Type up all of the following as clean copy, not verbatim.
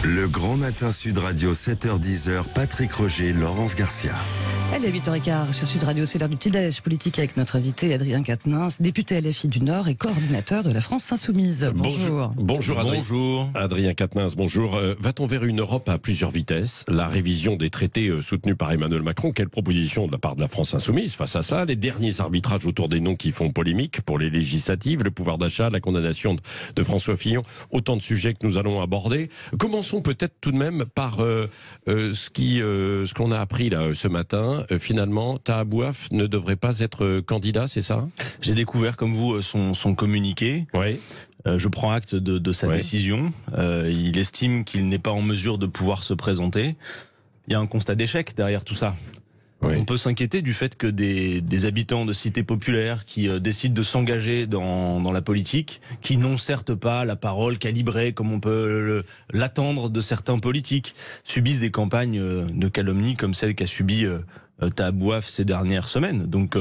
Le Grand Matin Sud Radio, 7h-10h, Patrick Roger, Laurence Garcia. Elle est 8h15 sur Sud Radio, c'est l'heure du petit-déj politique avec notre invité Adrien Quatennens, député LFI du Nord et coordinateur de la France Insoumise. Bonjour. Bonjour Adrien. Bonjour. Adrien Quatennens, bonjour. Va-t-on vers une Europe à plusieurs vitesses? La révision des traités soutenus par Emmanuel Macron, quelle proposition de la part de la France Insoumise face à ça? Les derniers arbitrages autour des noms qui font polémique pour les législatives, le pouvoir d'achat, la condamnation de François Fillon, autant de sujets que nous allons aborder. Commençons peut-être tout de même par ce qu'on a appris là ce matin. Finalement, Taha Bouaf ne devrait pas être candidat, c'est ça? J'ai découvert, comme vous, son communiqué. Oui. Je prends acte de sa décision. Il estime qu'il n'est pas en mesure de pouvoir se présenter. Il y a un constat d'échec derrière tout ça. Oui. On peut s'inquiéter du fait que des habitants de cités populaires qui décident de s'engager dans la politique, qui n'ont certes pas la parole calibrée comme on peut l'attendre de certains politiques, subissent des campagnes de calomnie comme celle qu'a subie Taha Bouaf ces dernières semaines. Donc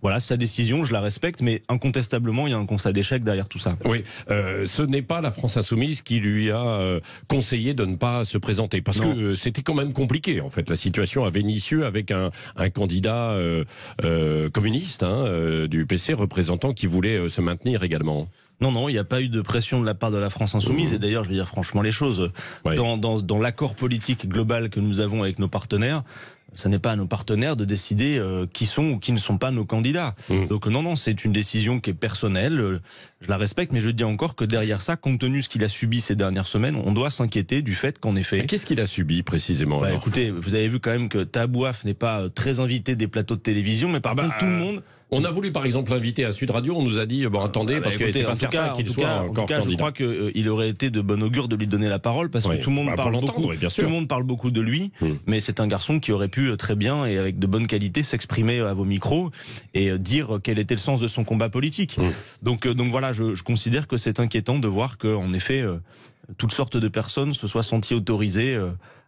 voilà, sa décision, je la respecte, mais incontestablement, il y a un constat d'échec derrière tout ça. Oui, ce n'est pas la France Insoumise qui lui a conseillé de ne pas se présenter, parce que c'était quand même compliqué, en fait, la situation à Vénissieux avec un candidat communiste du PC représentant qui voulait se maintenir également. Non, il n'y a pas eu de pression de la part de la France Insoumise. Et d'ailleurs, je vais dire franchement les choses. Ouais. Dans l'accord politique global que nous avons avec nos partenaires, ce n'est pas à nos partenaires de décider qui sont ou qui ne sont pas nos candidats. Donc non, c'est une décision qui est personnelle. Je la respecte, mais je dis encore que derrière ça, compte tenu de ce qu'il a subi ces dernières semaines, on doit s'inquiéter du fait qu'en effet... Qu'est-ce qu'il a subi précisément? Écoutez, vous avez vu quand même que Taha Bouaf n'est pas très invité des plateaux de télévision, mais par contre tout le monde... On a voulu par exemple l'inviter à Sud Radio, on nous a dit attendez parce que c'est pas certain qu'il soit encore candidat. Je crois qu'il aurait été de bon augure de lui donner la parole parce que tout le monde parle beaucoup. Tout le monde parle beaucoup de lui, mais c'est un garçon qui aurait pu très bien et avec de bonnes qualités s'exprimer à vos micros et dire quel était le sens de son combat politique. Donc voilà, je considère que c'est inquiétant de voir qu'en effet toutes sortes de personnes se soient senties autorisées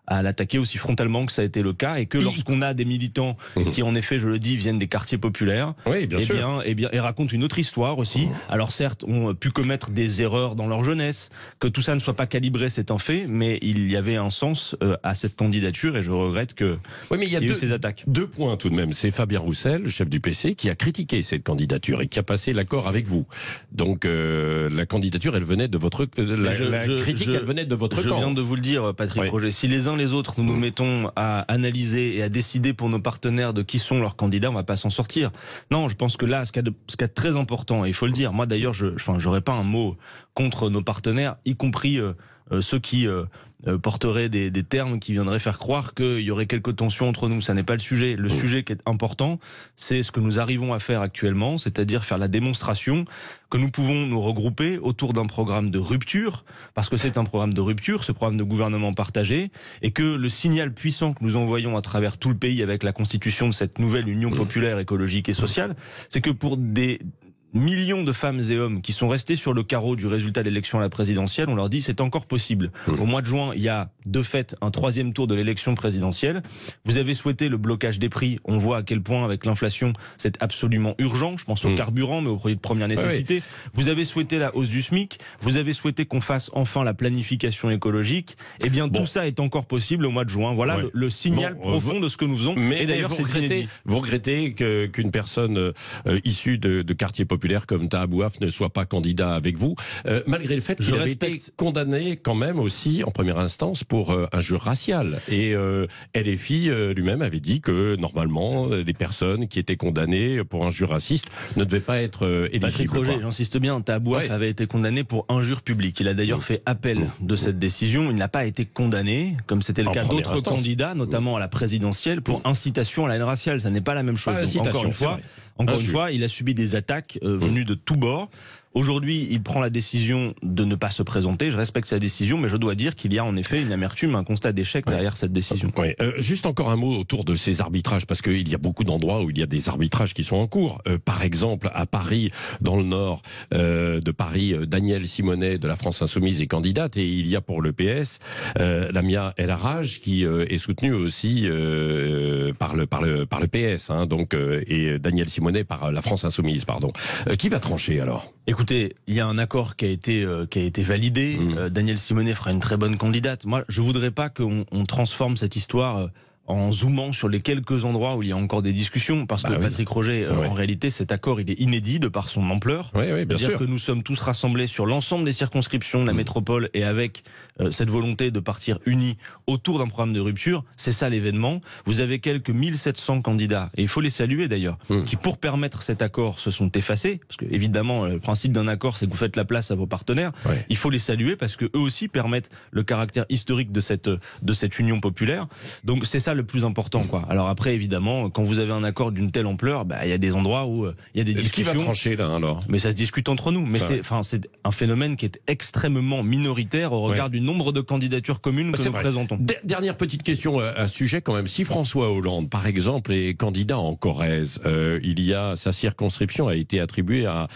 à l'attaquer aussi frontalement que ça a été le cas, et que lorsqu'on a des militants qui, en effet, je le dis, viennent des quartiers populaires, et racontent une autre histoire aussi. Alors certes, ont pu commettre des erreurs dans leur jeunesse, que tout ça ne soit pas calibré, c'est un fait, mais il y avait un sens à cette candidature, et je regrette qu'il y ait eu ces attaques. Deux points tout de même. C'est Fabien Roussel, le chef du PC, qui a critiqué cette candidature et qui a passé l'accord avec vous. Donc la candidature, elle venait de votre critique, elle venait de votre camp. Je viens de vous le dire, Patrick Roger. Si les uns les autres, nous nous mettons à analyser et à décider pour nos partenaires de qui sont leurs candidats, on va pas s'en sortir. Non, je pense que là, ce qu'il y a de très important, et il faut le dire, moi d'ailleurs, j'aurais pas un mot contre nos partenaires, y compris ceux qui porteraient des termes qui viendraient faire croire qu'il y aurait quelques tensions entre nous. Ça n'est pas le sujet. Le sujet qui est important, c'est ce que nous arrivons à faire actuellement, c'est-à-dire faire la démonstration que nous pouvons nous regrouper autour d'un programme de rupture, parce que c'est un programme de rupture, ce programme de gouvernement partagé, et que le signal puissant que nous envoyons à travers tout le pays avec la constitution de cette nouvelle Union populaire, écologique et sociale, c'est que pour des millions de femmes et hommes qui sont restés sur le carreau du résultat de l'élection à la présidentielle, on leur dit c'est encore possible. Au mois de juin, il y a de fait un troisième tour de l'élection présidentielle. Vous avez souhaité le blocage des prix. On voit à quel point avec l'inflation c'est absolument urgent. Je pense au carburant, mais aux produits de première nécessité. Vous avez souhaité la hausse du SMIC. Vous avez souhaité qu'on fasse enfin la planification écologique. Eh bien tout ça est encore possible au mois de juin. Voilà le signal profond de ce que nous faisons. Mais d'ailleurs vous regrettez qu'une personne issue de quartier populaire comme Taha Bouaf ne soit pas candidat avec vous, malgré le fait qu'il avait été condamné quand même aussi en première instance pour injure raciale. Et LFI lui-même avait dit que normalement des personnes qui étaient condamnées pour injure raciste ne devaient pas être éligibles. Patrick Roger, j'insiste bien, Taha Bouaf avait été condamné pour injure publique. Il a d'ailleurs fait appel de cette décision. Il n'a pas été condamné, comme c'était le cas d'autres candidats, notamment à la présidentielle, pour incitation à la haine raciale. Ça n'est pas la même chose. Donc, encore une fois, il a subi des attaques venues de tous bords. Aujourd'hui, il prend la décision de ne pas se présenter. Je respecte sa décision, mais je dois dire qu'il y a en effet une amertume, un constat d'échec derrière cette décision. Juste encore un mot autour de ces arbitrages, parce qu'il y a beaucoup d'endroits où il y a des arbitrages qui sont en cours. Par exemple, à Paris, dans le nord de Paris, Danielle Simonet de la France Insoumise est candidate, et il y a pour le PS Lamia El Harraj qui est soutenue aussi par le PS, et Danielle Simonet par la France Insoumise, pardon. Qui va trancher alors ? Écoutez, Écoutez, il y a un accord qui a été validé. Danielle Simonet fera une très bonne candidate. Moi, je voudrais pas qu'on transforme cette histoire en zoomant sur les quelques endroits où il y a encore des discussions, parce que Patrick Roger, en réalité, cet accord, il est inédit de par son ampleur. C'est-à-dire que nous sommes tous rassemblés sur l'ensemble des circonscriptions de la métropole et avec cette volonté de partir unis autour d'un programme de rupture. C'est ça l'événement. Vous avez quelques 1700 candidats, et il faut les saluer d'ailleurs, qui pour permettre cet accord se sont effacés, parce que évidemment, le principe d'un accord, c'est que vous faites la place à vos partenaires. Il faut les saluer parce que eux aussi permettent le caractère historique de cette union populaire. Donc c'est ça le plus important, quoi. Alors après, évidemment, quand vous avez un accord d'une telle ampleur, il y a des endroits où il y a des discussions. Qui va trancher là alors? Mais ça se discute entre nous. Mais c'est un phénomène qui est extrêmement minoritaire au regard du nombre de candidatures communes que nous présentons. Dernière petite question à ce sujet quand même. Si François Hollande, par exemple, est candidat en Corrèze, sa circonscription a été attribuée à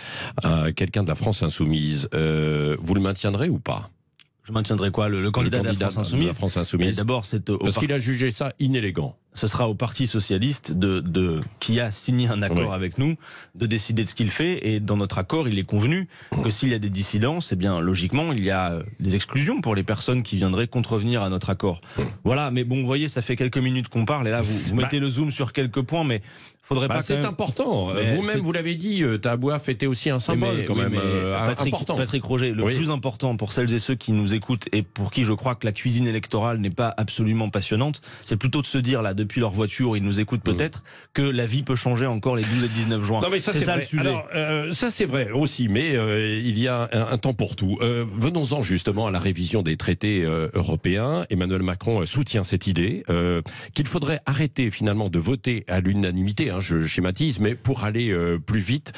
quelqu'un de la France Insoumise. Vous le maintiendrez ou pas? Je maintiendrai quoi, le candidat de la France Insoumise. D'abord, parce qu'il a jugé ça inélégant. Ce sera au Parti socialiste qui a signé un accord avec nous de décider de ce qu'il fait, et dans notre accord, il est convenu que s'il y a des dissidences, eh bien logiquement, il y a des exclusions pour les personnes qui viendraient contrevenir à notre accord. Voilà, mais bon, vous voyez, ça fait quelques minutes qu'on parle, et là, vous mettez le zoom sur quelques points, mais faudrait pas. C'est important. Vous-même, vous l'avez dit, Tabouaf était aussi un symbole quand même important. Patrick Roger, le plus important pour celles et ceux qui nous écoutent et pour qui je crois que la cuisine électorale n'est pas absolument passionnante, c'est plutôt de se dire là, depuis leur voiture, ils nous écoutent peut-être, que la vie peut changer encore les 12 et 19 juin. Non mais ça c'est ça le sujet. Alors, ça c'est vrai aussi, mais il y a un temps pour tout. Venons-en justement à la révision des traités européens. Emmanuel Macron soutient cette idée qu'il faudrait arrêter finalement de voter à l'unanimité, je schématise, mais pour aller plus vite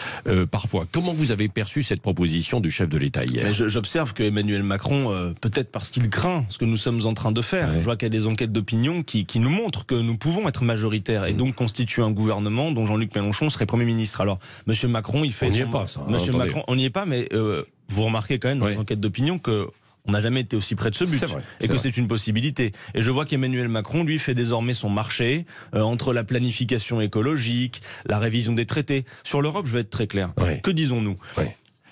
parfois. Comment vous avez perçu cette proposition du chef de l'État hier? J'observe que Emmanuel Macron, peut-être parce qu'il craint ce que nous sommes en train de faire, je vois qu'il y a des enquêtes d'opinion qui nous montrent que nous pouvons être majoritaires et donc constituer un gouvernement dont Jean-Luc Mélenchon serait Premier ministre. Alors, Monsieur Macron, il fait... On n'y est pas, ça. Monsieur Macron, on n'y est pas, mais vous remarquez quand même dans les enquêtes d'opinion que on n'a jamais été aussi près de ce but, et que c'est une possibilité. Et je vois qu'Emmanuel Macron, lui, fait désormais son marché entre la planification écologique, la révision des traités. Sur l'Europe, je vais être très clair. Que disons-nous?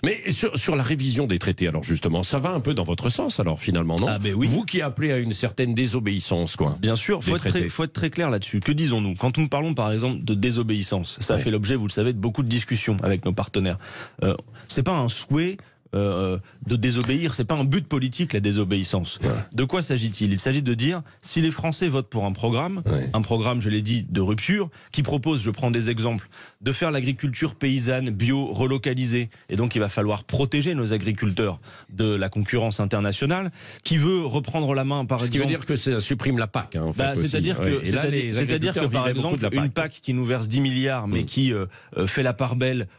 Mais sur la révision des traités, alors justement, ça va un peu dans votre sens, alors finalement, non? Vous qui appelez à une certaine désobéissance, quoi. Bien sûr, faut être très clair là-dessus. Que disons-nous? Quand nous parlons, par exemple, de désobéissance, ça fait l'objet, vous le savez, de beaucoup de discussions avec nos partenaires. C'est pas un souhait de désobéir, c'est pas un but politique, la désobéissance. De quoi s'agit-il? Il s'agit de dire, si les Français votent pour un programme, je l'ai dit, de rupture, qui propose, je prends des exemples, de faire l'agriculture paysanne, bio, relocalisée, et donc il va falloir protéger nos agriculteurs de la concurrence internationale, qui veut reprendre la main, par exemple... Ce qui veut dire que ça supprime la PAC, en fait, c'est-à-dire que, par exemple, une PAC qui nous verse 10 milliards, mais qui fait la part belle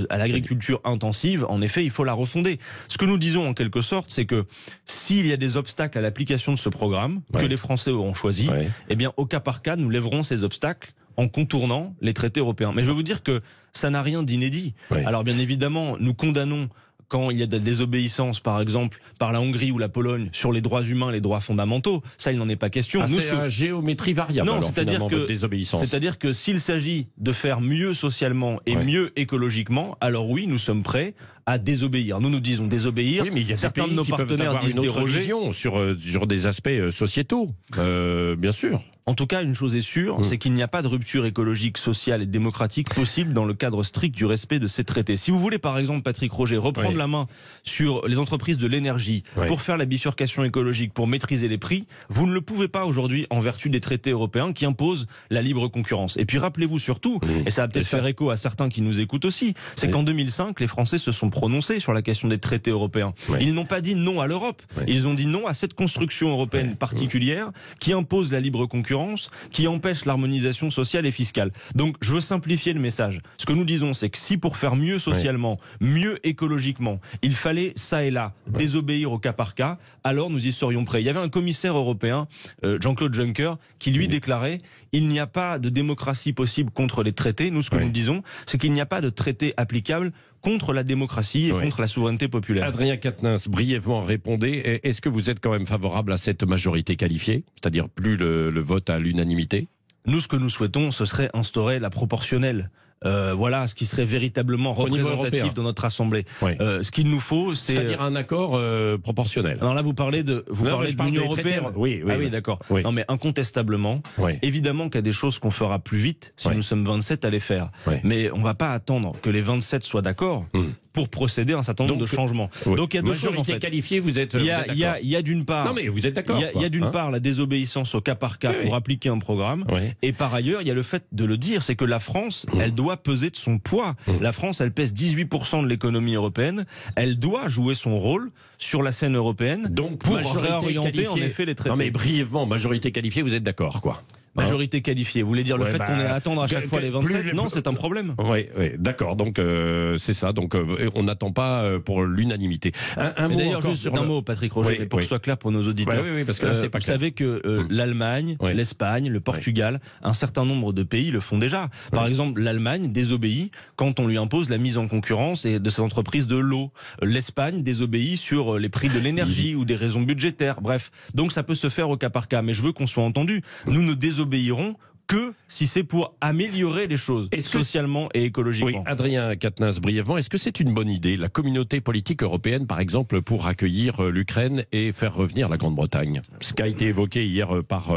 à l'agriculture intensive, en effet, il faut la refonder. Ce que nous disons en quelque sorte, c'est que s'il y a des obstacles à l'application de ce programme que les Français auront choisi, eh bien, au cas par cas, nous lèverons ces obstacles en contournant les traités européens. Mais je veux vous dire que ça n'a rien d'inédit. Alors bien évidemment, nous condamnons quand il y a de la désobéissance, par exemple, par la Hongrie ou la Pologne, sur les droits humains, les droits fondamentaux, ça, il n'en est pas question. C'est à géométrie variable, non, c'est-à-dire que s'il s'agit de faire mieux socialement et mieux écologiquement, alors oui, nous sommes prêts à désobéir. Nous disons désobéir. Oui, mais il y a certains de nos partenaires disent déroger sur des aspects sociétaux, bien sûr. En tout cas, une chose est sûre, c'est qu'il n'y a pas de rupture écologique, sociale et démocratique possible dans le cadre strict du respect de ces traités. Si vous voulez, par exemple, Patrick Roger, reprendre la main sur les entreprises de l'énergie pour faire la bifurcation écologique, pour maîtriser les prix, vous ne le pouvez pas aujourd'hui en vertu des traités européens qui imposent la libre concurrence. Et puis rappelez-vous surtout, et ça va peut-être faire écho à certains qui nous écoutent aussi, c'est qu'en 2005, les Français se sont prononcés sur la question des traités européens. Ils n'ont pas dit non à l'Europe, ils ont dit non à cette construction européenne particulière qui impose la libre concurrence, qui empêche l'harmonisation sociale et fiscale. Donc je veux simplifier le message. Ce que nous disons, c'est que si pour faire mieux socialement, mieux écologiquement, il fallait ça et là désobéir au cas par cas, alors nous y serions prêts. Il y avait un commissaire européen, Jean-Claude Juncker, qui lui déclarait « Il n'y a pas de démocratie possible contre les traités ». Nous, ce que nous disons, c'est qu'il n'y a pas de traité applicable contre la démocratie et contre la souveraineté populaire. Adrien Quatennens, brièvement répondez, est-ce que vous êtes quand même favorable à cette majorité qualifiée, c'est-à-dire plus le vote à l'unanimité? Nous, ce que nous souhaitons, ce serait instaurer la proportionnelle. voilà ce qui serait véritablement représentatif de notre Assemblée. Ouais. Ce qu'il nous faut, c'est-à-dire un accord proportionnel. Alors là, vous parlez de l'Union européenne. Oui, ah oui, d'accord. Oui. Non, mais incontestablement, évidemment qu'il y a des choses qu'on fera plus vite si nous sommes 27 à les faire. Mais on ne va pas attendre que les 27 soient d'accord pour procéder à un certain nombre de changements. Donc il y a deux choses en fait. Qualifiée, vous êtes. Il y a d'une part. Non mais vous êtes d'accord. Il y a d'une part la désobéissance au cas par cas pour appliquer un programme, et par ailleurs il y a le fait de le dire, c'est que la France, elle doit peser de son poids. La France, elle pèse 18% de l'économie européenne. Elle doit jouer son rôle sur la scène européenne. Donc pour réorienter en effet les traités. Non mais brièvement, majorité qualifiée, vous êtes d'accord quoi? Majorité qualifiée. Vous voulez dire le fait qu'on ait à attendre à chaque fois les 27? Non, c'est un problème. Oui, d'accord. Donc c'est ça. Donc on n'attend pas pour l'unanimité. Un mot d'ailleurs, juste un mot, Patrick Roger, mais pour que ce soit clair pour nos auditeurs. Oui, parce que là, c'était pas clair. Vous savez que l'Allemagne, l'Espagne, le Portugal, un certain nombre de pays le font déjà. Par exemple, l'Allemagne désobéit quand on lui impose la mise en concurrence de ses entreprises de l'eau. L'Espagne désobéit sur les prix de l'énergie ou des raisons budgétaires. Bref, donc ça peut se faire au cas par cas. Mais je veux qu'on soit entendu. Nous ne désobéissons que si c'est pour améliorer les choses socialement et écologiquement. Oui, Adrien Quatennens, brièvement, est-ce que c'est une bonne idée, la communauté politique européenne, par exemple, pour accueillir l'Ukraine et faire revenir la Grande-Bretagne? Ce qui a été évoqué hier par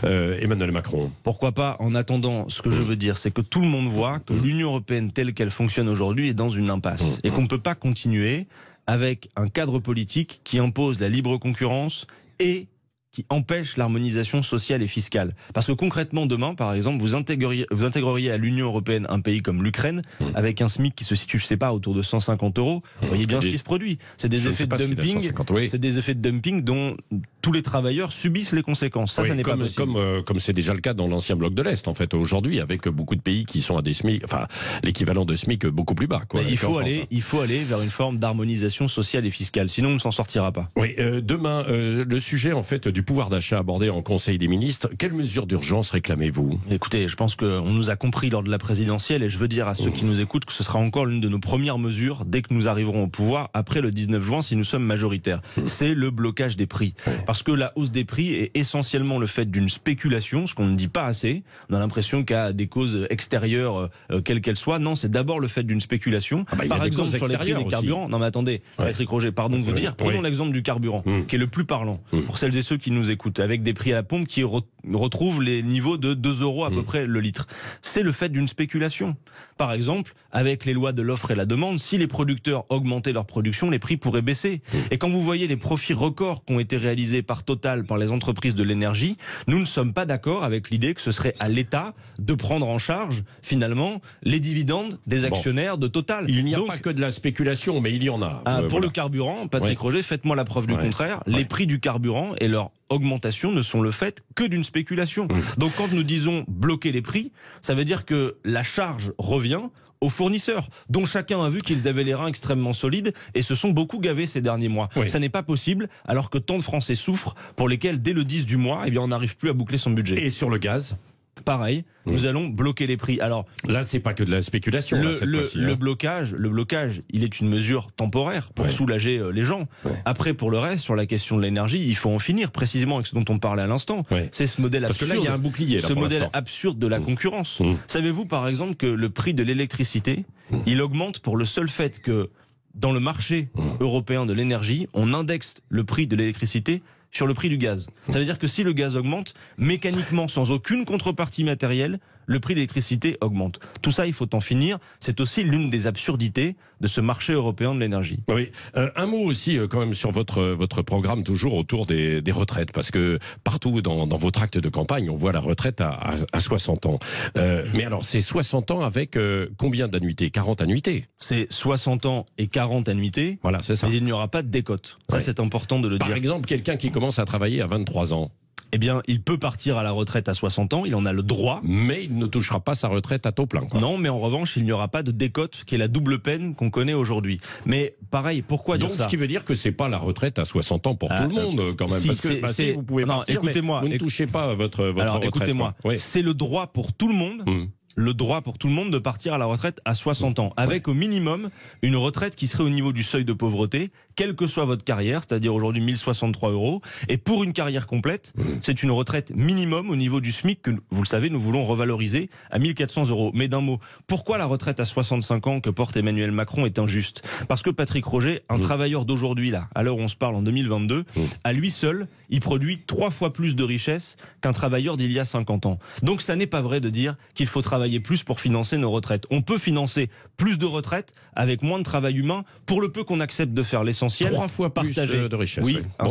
Emmanuel Macron. Pourquoi pas? En attendant, ce que je veux dire, c'est que tout le monde voit que l'Union européenne telle qu'elle fonctionne aujourd'hui est dans une impasse et qu'on ne peut pas continuer avec un cadre politique qui impose la libre concurrence et qui empêche l'harmonisation sociale et fiscale. Parce que concrètement, demain, par exemple, vous intégreriez à l'Union européenne un pays comme l'Ukraine, avec un SMIC qui se situe, je sais pas, autour de 150 €. Vous voyez bien ce qui se produit. C'est des effets de dumping. C'est des effets de dumping dont tous les travailleurs subissent les conséquences. Ça n'est pas possible. Comme c'est déjà le cas dans l'ancien bloc de l'Est, en fait, aujourd'hui, avec beaucoup de pays qui sont à des SMIC, enfin, l'équivalent de SMIC beaucoup plus bas, quoi. Il faut aller vers une forme d'harmonisation sociale et fiscale. Sinon, on ne s'en sortira pas. Oui, demain, le sujet, en fait, du pouvoir d'achat abordé en Conseil des ministres. Quelles mesures d'urgence réclamez-vous? Écoutez, je pense qu'on nous a compris lors de la présidentielle et je veux dire à ceux qui nous écoutent que ce sera encore l'une de nos premières mesures dès que nous arriverons au pouvoir après le 19 juin si nous sommes majoritaires. C'est le blocage des prix. Parce que la hausse des prix est essentiellement le fait d'une spéculation, ce qu'on ne dit pas assez. On a l'impression qu'il y a des causes extérieures, quelles qu'elles soient. Non, c'est d'abord le fait d'une spéculation. Par exemple, sur les prix des carburants. Non mais attendez, Patrick Roger, pardon de vous dire, prenons l'exemple du carburant, qui est le plus parlant pour celles et ceux qui nous écoutent, avec des prix à la pompe qui retrouvent les niveaux de 2 € à peu près le litre. C'est le fait d'une spéculation. Par exemple, avec les lois de l'offre et la demande, si les producteurs augmentaient leur production, les prix pourraient baisser. Et quand vous voyez les profits records qui ont été réalisés par Total, par les entreprises de l'énergie, nous ne sommes pas d'accord avec l'idée que ce serait à l'État de prendre en charge, finalement, les dividendes des actionnaires de Total. Il n'y a pas que de la spéculation, mais il y en a. Pour le carburant, Patrick Roger, faites-moi la preuve du contraire. Les prix du carburant et leur augmentation ne sont le fait que d'une spéculation. Donc quand nous disons bloquer les prix, ça veut dire que la charge revient aux fournisseurs, dont chacun a vu qu'ils avaient les reins extrêmement solides et se sont beaucoup gavés ces derniers mois. Ça n'est pas possible, alors que tant de Français souffrent, pour lesquels, dès le 10 du mois, on n'arrive plus à boucler son budget. Et sur le gaz ? Pareil, nous allons bloquer les prix. Alors là, c'est pas que de la spéculation. Le blocage, il est une mesure temporaire pour soulager les gens. Après, pour le reste, sur la question de l'énergie, il faut en finir précisément avec ce dont on parlait à l'instant. C'est ce modèle absurde. Parce que là, il y a un bouclier. Ce modèle absurde de la concurrence. Savez-vous, par exemple, que le prix de l'électricité, il augmente pour le seul fait que dans le marché européen de l'énergie, on indexe le prix de l'électricité sur le prix du gaz. Ça veut dire que si le gaz augmente, mécaniquement, sans aucune contrepartie matérielle, le prix de l'électricité augmente. Tout ça, il faut en finir. C'est aussi l'une des absurdités de ce marché européen de l'énergie. Oui. Un mot aussi, quand même, sur votre programme, toujours autour des retraites, parce que partout dans votre acte de campagne, on voit la retraite à 60 ans. Mais alors, c'est 60 ans avec combien d'annuités? 40 annuités? C'est 60 ans et 40 annuités. Voilà, c'est ça. Mais il n'y aura pas de décote. Ça, c'est important de le dire. Par exemple, quelqu'un qui commence à travailler à 23 ans. Eh bien, il peut partir à la retraite à 60 ans, il en a le droit. Mais il ne touchera pas sa retraite à taux plein, quoi. Non, mais en revanche, il n'y aura pas de décote, qui est la double peine qu'on connaît aujourd'hui. Mais pareil, pourquoi dire ça? Donc, ce qui veut dire que c'est pas la retraite à 60 ans pour tout le monde, quand même. Si, parce que si vous pouvez partir, écoutez-moi, vous ne touchez pas votre alors, retraite. Écoutez-moi, c'est le droit pour tout le monde. le droit pour tout le monde de partir à la retraite à 60 ans, avec au minimum une retraite qui serait au niveau du seuil de pauvreté, quelle que soit votre carrière, c'est-à-dire aujourd'hui 1063 €. Et pour une carrière complète, c'est une retraite minimum au niveau du SMIC que, vous le savez, nous voulons revaloriser à 1400 €. Mais d'un mot, pourquoi la retraite à 65 ans que porte Emmanuel Macron est injuste? Parce que Patrick Roger, un travailleur d'aujourd'hui, là, à l'heure où on se parle en 2022, à lui seul, il produit 3 fois plus de richesse qu'un travailleur d'il y a 50 ans. Donc ça n'est pas vrai de dire qu'il faut travailler plus pour financer nos retraites. On peut financer plus de retraites avec moins de travail humain, pour le peu qu'on accepte de faire l'essentiel. 3 fois plus de richesse. Oui, Bon,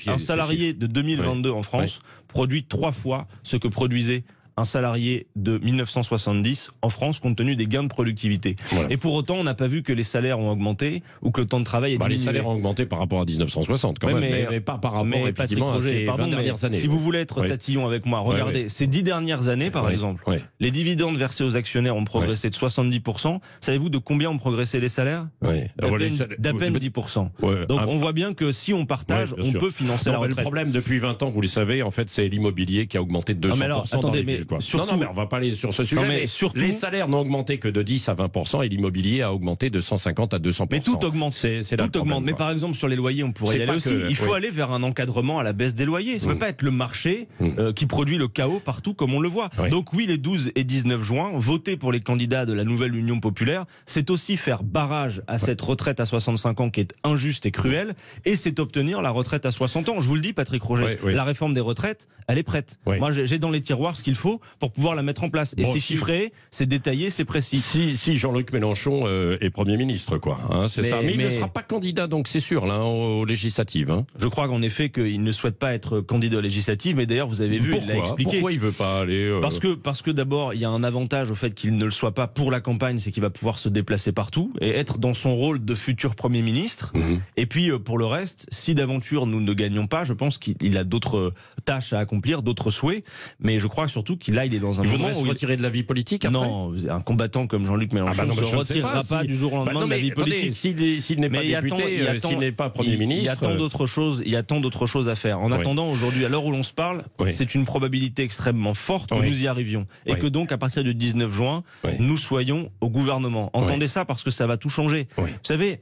un salarié de 2022 en France produit 3 fois ce que produisait un salarié de 1970 en France, compte tenu des gains de productivité. Voilà. Et pour autant, on n'a pas vu que les salaires ont augmenté ou que le temps de travail a diminué. Les salaires ont augmenté par rapport à 1960 quand même, mais pas par rapport effectivement à ces 20 dernières années. Si vous voulez être tatillon avec moi, regardez, ces 10 dernières années par exemple, les dividendes versés aux actionnaires ont progressé de 70%. Savez-vous de combien ont progressé les salaires? D'à peine 10%. Donc on voit bien que si on partage, on peut financer la retraite. Le problème depuis 20 ans, vous le savez, en fait, c'est l'immobilier qui a augmenté de 200% dans les villes. Surtout, non, mais on va pas aller sur ce sujet. Mais surtout, les salaires n'ont augmenté que de 10 à 20% et l'immobilier a augmenté de 150 à 200%. Mais tout augmente. Tout augmente. Mais par exemple, sur les loyers, on pourrait y aller aussi. Il faut aller vers un encadrement à la baisse des loyers. Ça ne peut pas être le marché qui produit le chaos partout comme on le voit. Donc oui, les 12 et 19 juin, voter pour les candidats de la nouvelle Union populaire, c'est aussi faire barrage à cette retraite à 65 ans qui est injuste et cruelle, et c'est obtenir la retraite à 60 ans. Je vous le dis, Patrick Roger, la réforme des retraites, elle est prête. Moi, j'ai dans les tiroirs ce qu'il faut pour pouvoir la mettre en place. Et c'est chiffré, c'est détaillé, c'est précis. Si Jean-Luc Mélenchon est Premier ministre, quoi. Hein, c'est ça. Mais il ne sera pas candidat, donc c'est sûr, là, aux législatives. Hein. Je crois qu'en effet, qu'il ne souhaite pas être candidat aux législatives, mais d'ailleurs, vous avez vu, il l'a expliqué. Pourquoi il veut pas aller Parce que d'abord, il y a un avantage au fait qu'il ne le soit pas pour la campagne, c'est qu'il va pouvoir se déplacer partout et être dans son rôle de futur Premier ministre. Et puis, pour le reste, si d'aventure nous ne gagnons pas, je pense qu'il a d'autres tâches à accomplir, d'autres souhaits. Mais je crois surtout qu'il est dans un moment où se retirer de la vie politique après. Non, un combattant comme Jean-Luc Mélenchon ne se retirera pas du jour au lendemain de la vie politique. S'il n'est pas député, s'il n'est pas Premier ministre... Il y a tant d'autres choses à faire. En attendant, aujourd'hui, à l'heure où l'on se parle, c'est une probabilité extrêmement forte que nous y arrivions. Et que donc, à partir du 19 juin, nous soyons au gouvernement. Entendez ça parce que ça va tout changer. Vous savez...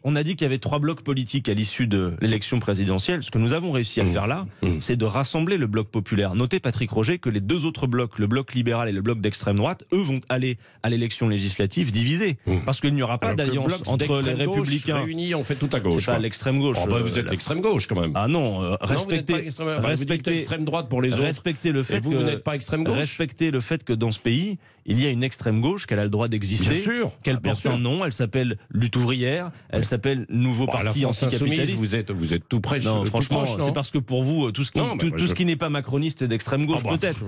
on a dit qu'il y avait 3 blocs politiques à l'issue de l'élection présidentielle. Ce que nous avons réussi à faire là, c'est de rassembler le bloc populaire. Notez, Patrick Roger, que les 2 autres blocs, le bloc libéral et le bloc d'extrême droite, eux vont aller à l'élection législative divisés. Parce qu'il n'y aura pas d'alliance entre les républicains. Réunis, on fait tout à gauche. C'est pas l'extrême gauche. Vous êtes l'extrême gauche quand même. Ah non, respectez l'extrême droite pour les autres. Respectez le fait que vous n'êtes pas extrême gauche. Respectez le fait que dans ce pays, il y a une extrême gauche, qu'elle a le droit d'exister, qu'elle porte un nom, elle s'appelle Lutte ouvrière, elle s'appelle Nouveau Parti anticapitaliste. Vous êtes tout près. Non, franchement, c'est parce que pour vous, tout ce qui n'est pas macroniste est d'extrême gauche, peut-être.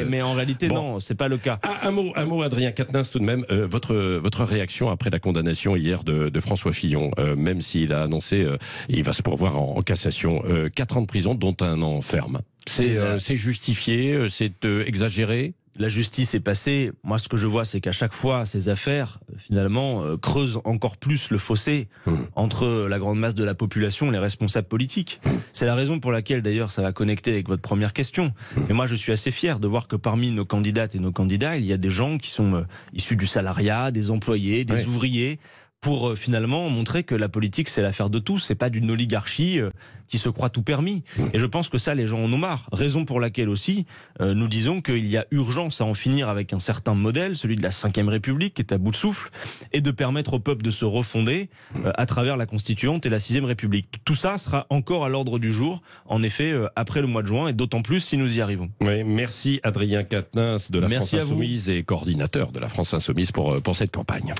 Mais en réalité, non, c'est pas le cas. Un mot, Adrien Quatennens, tout de même. Votre réaction après la condamnation hier de François Fillon, même s'il a annoncé, il va se pourvoir en cassation, 4 ans de prison, dont 1 an ferme. C'est justifié, c'est exagéré. La justice est passée. Moi, ce que je vois, c'est qu'à chaque fois, ces affaires, finalement, creusent encore plus le fossé entre la grande masse de la population et les responsables politiques. C'est la raison pour laquelle, d'ailleurs, ça va connecter avec votre première question. Mais moi, je suis assez fier de voir que parmi nos candidates et nos candidats, il y a des gens qui sont issus du salariat, des employés, des ouvriers, pour finalement montrer que la politique, c'est l'affaire de tous, c'est pas d'une oligarchie qui se croit tout permis. Et je pense que ça, les gens en ont marre. Raison pour laquelle aussi, nous disons qu'il y a urgence à en finir avec un certain modèle, celui de la Ve République, qui est à bout de souffle, et de permettre au peuple de se refonder à travers la Constituante et la Sixième République. Tout ça sera encore à l'ordre du jour, en effet, après le mois de juin, et d'autant plus si nous y arrivons. Oui, merci Adrien Quatennens de la France Insoumise et coordinateur de la France Insoumise pour cette campagne.